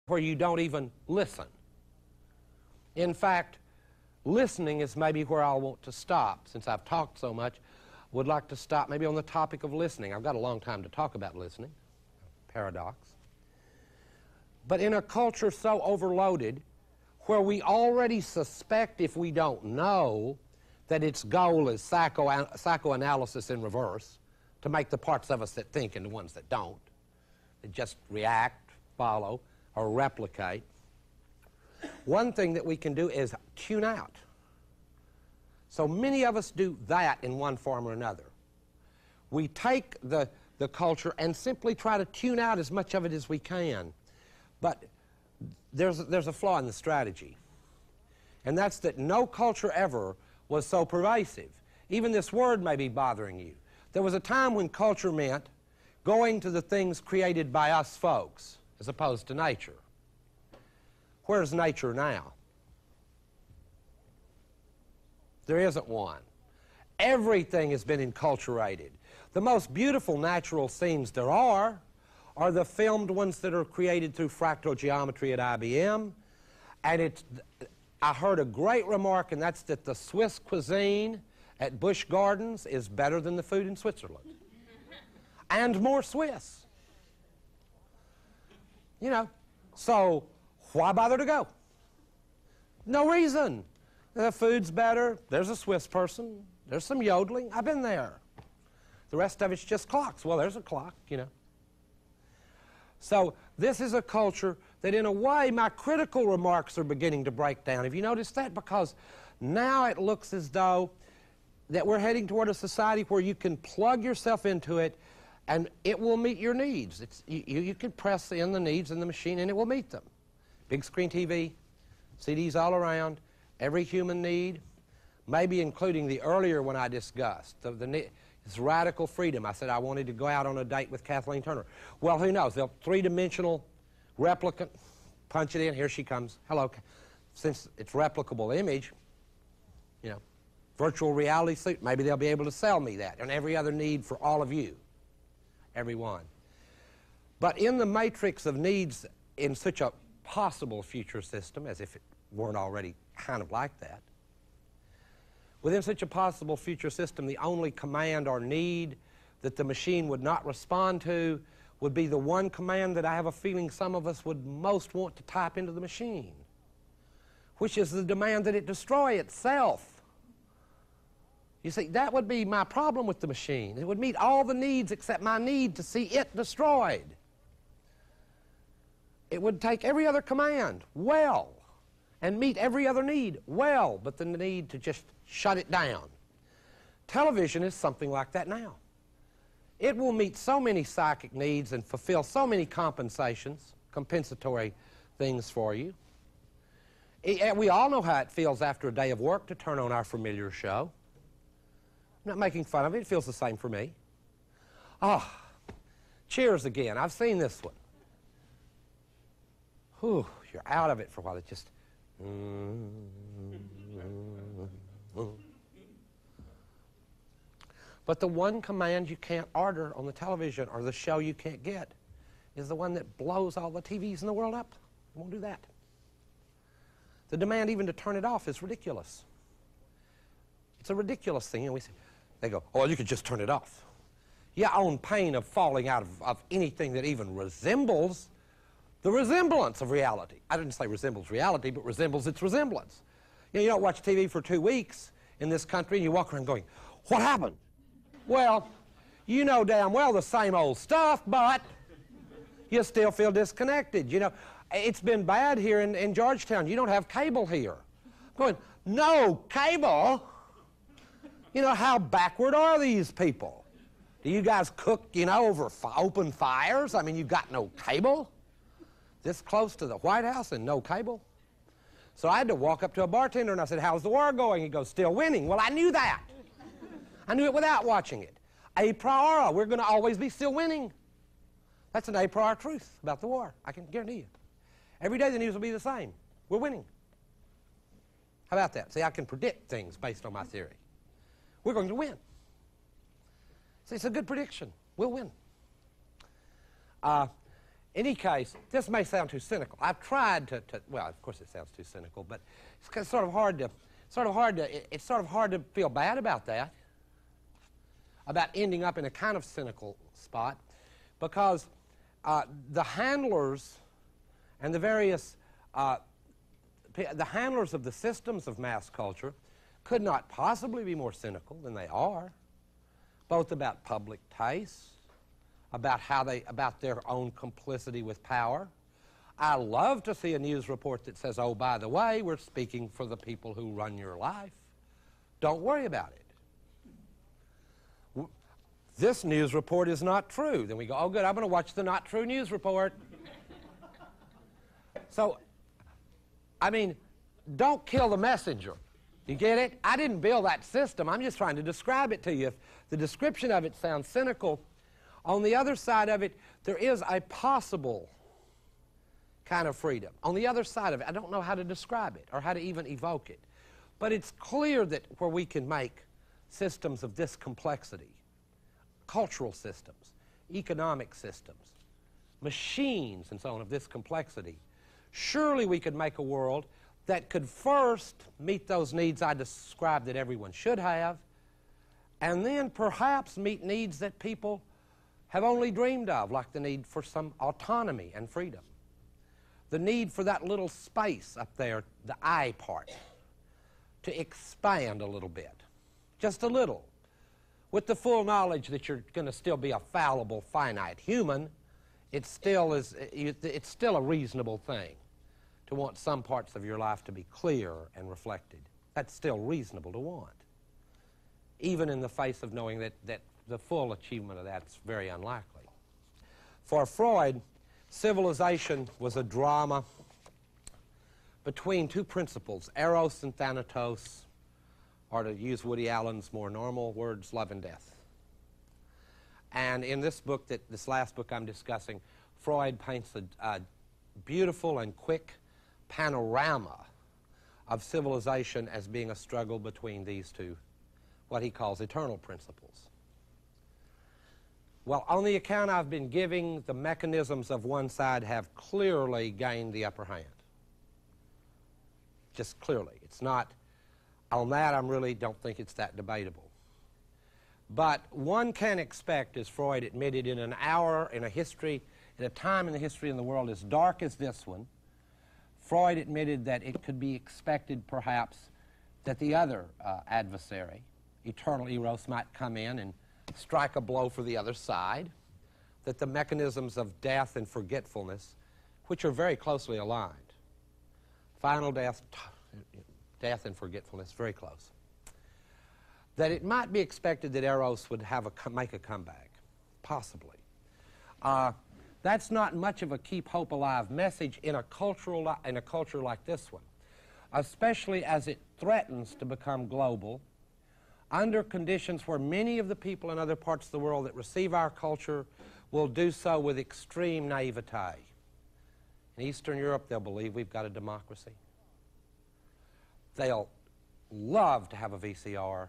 where you don't even listen. In fact, listening is maybe where I'll want to stop. Since I've talked so much, would like to stop maybe on the topic of listening. I've got a long time to talk about listening. Paradox. But in a culture so overloaded, where we already suspect, if we don't know, that its goal is psychoanalysis in reverse, to make the parts of us that think into ones that don't, that just react, follow, or replicate. One thing that we can do is tune out. So many of us do that in one form or another. We take the culture and simply try to tune out as much of it as we can. But there's a flaw in the strategy. And that's that no culture ever was so pervasive. Even this word may be bothering you. There was a time when culture meant going to the things created by us folks as opposed to nature. Where's nature now? There isn't one. Everything has been enculturated. The most beautiful natural scenes there are the filmed ones that are created through fractal geometry at IBM. And I heard a great remark, and that's that the Swiss cuisine at Busch Gardens is better than the food in Switzerland. And more Swiss. You know, so why bother to go? No reason. The food's better. There's a Swiss person. There's some yodeling. I've been there. The rest of it's just clocks. Well, there's a clock, you know. So this is a culture that, in a way, my critical remarks are beginning to break down. Have you noticed that? Because now it looks as though that we're heading toward a society where you can plug yourself into it and it will meet your needs. You can press in the needs in the machine and it will meet them. Big screen TV, CDs all around, every human need, maybe including the earlier one I discussed, this radical freedom. I said I wanted to go out on a date with Kathleen Turner. Well, who knows? They'll three-dimensional replicant, punch it in, here she comes. Hello. Since it's replicable image, you know, virtual reality suit, maybe they'll be able to sell me that and every other need for all of you, everyone. But in the matrix of needs in such a possible future system, as if it weren't already kind of like that, within such a possible future system, the only command or need that the machine would not respond to would be the one command that I have a feeling some of us would most want to type into the machine, which is the demand that it destroy itself. You see, that would be my problem with the machine. It would meet all the needs except my need to see it destroyed. It would take every other command well and meet every other need well, but the need to just shut it down. Television is something like that now. It will meet so many psychic needs and fulfill so many compensations, compensatory things for you. We all know how it feels after a day of work to turn on our familiar show. I'm not making fun of it. It feels the same for me. Ah, Cheers again. I've seen this one. Whew, you're out of it for a while. It's just... But the one command you can't order on the television or the show you can't get is the one that blows all the TVs in the world up. It won't do that. The demand even to turn it off is ridiculous. It's a ridiculous thing. You know, they go, oh, you could just turn it off. Yeah, on pain of falling out of anything that even resembles the resemblance of reality. I didn't say resembles reality, but resembles its resemblance. You know, you don't watch TV for 2 weeks in this country and you walk around going, what happened? Well, you know damn well the same old stuff, but you still feel disconnected. You know, it's been bad here in Georgetown. You don't have cable here. I'm going, no cable? You know, how backward are these people? Do you guys cook, you know, over open fires? I mean, you've got no cable? This close to the White House and no cable? So I had to walk up to a bartender and I said, how's the war going? He goes, still winning. Well, I knew that. I knew it without watching it. A priori, we're going to always be still winning. That's an a priori truth about the war. I can guarantee you. Every day the news will be the same. We're winning. How about that? See, I can predict things based on my theory. We're going to win. See, it's a good prediction. We'll win. any case, this may sound too cynical. I've tried to well, of course it sounds too cynical, but it's sort of hard to feel bad about that, about ending up in a kind of cynical spot, because the handlers and the various the handlers of the systems of mass culture could not possibly be more cynical than they are, both about public taste, about their own complicity with power. I love to see a news report that says, oh, by the way, we're speaking for the people who run your life. Don't worry about it. This news report is not true. Then we go, oh, good, I'm going to watch the not true news report. So, I mean, don't kill the messenger. You get it? I didn't build that system. I'm just trying to describe it to you. If the description of it sounds cynical, on the other side of it, there is a possible kind of freedom. On the other side of it, I don't know how to describe it or how to even evoke it. But it's clear that where we can make systems of this complexity, cultural systems, economic systems, machines and so on of this complexity, surely we could make a world that could first meet those needs I described that everyone should have, and then perhaps meet needs that people have only dreamed of, like the need for some autonomy and freedom. The need for that little space up there, the I part, to expand a little bit, just a little, with the full knowledge that you're going to still be a fallible, finite human. It's still a reasonable thing to want some parts of your life to be clear and reflected. That's still reasonable to want, even in the face of knowing that the full achievement of that's very unlikely. For Freud, civilization was a drama between two principles, eros and thanatos, or to use Woody Allen's more normal words, love and death. And in this book, this last book I'm discussing, Freud paints a beautiful and quick panorama of civilization as being a struggle between these two, what he calls eternal principles. Well, on the account I've been giving, the mechanisms of one side have clearly gained the upper hand. Just clearly. It's not, on that I really don't think it's that debatable. But one can expect, as Freud admitted, in an hour, in a history, in a time in the history of the world as dark as this one, Freud admitted that it could be expected, perhaps, that the other adversary, eternal eros, might come in and strike a blow for the other side, that the mechanisms of death and forgetfulness, which are very closely aligned, final death and forgetfulness, very close, that it might be expected that eros would make a comeback, possibly. That's not much of a keep hope alive message in a culture like this one, especially as it threatens to become global under conditions where many of the people in other parts of the world that receive our culture will do so with extreme naivete. In Eastern Europe, they'll believe we've got a democracy. They'll love to have a VCR.